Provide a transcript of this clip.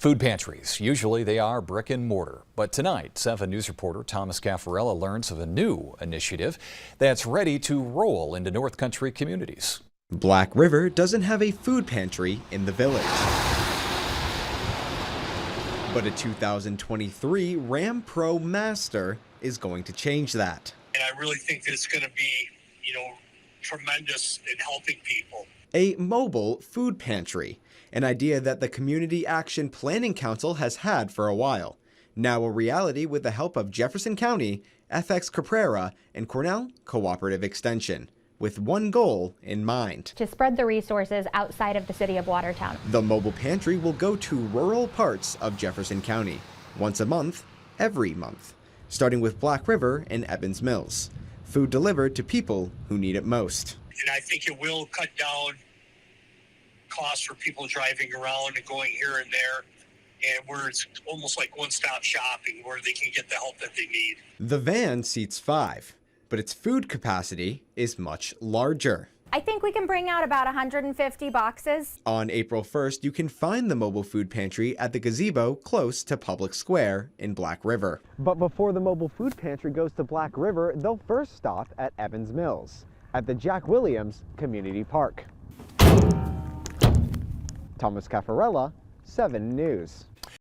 Food pantries, usually they are brick and mortar. But tonight, 7 News reporter Thomas Caffarella learns of a new initiative that's ready to roll into North Country communities. Black River doesn't have a food pantry in the village. But a 2023 Ram Pro Master is going to change that. And I really think that it's going to be, tremendous in helping people. A mobile food pantry, an idea that the Community Action Planning Council has had for a while. Now a reality with the help of Jefferson County, FX Caprera, and Cornell Cooperative Extension, with one goal in mind: to spread the resources outside of the city of Watertown. The mobile pantry will go to rural parts of Jefferson County, once a month, every month, starting with Black River and Evans Mills. Food delivered to people who need it most. And I think it will cut down costs for people driving around and going here and there, and where it's almost like one-stop shopping where they can get the help that they need. The van seats 5, but its food capacity is much larger. I think we can bring out about 150 boxes. On April 1st, you can find the mobile food pantry at the gazebo close to Public Square in Black River. But before the mobile food pantry goes to Black River, they'll first stop at Evans Mills at the Jack Williams Community Park. Thomas Caffarella, 7 News.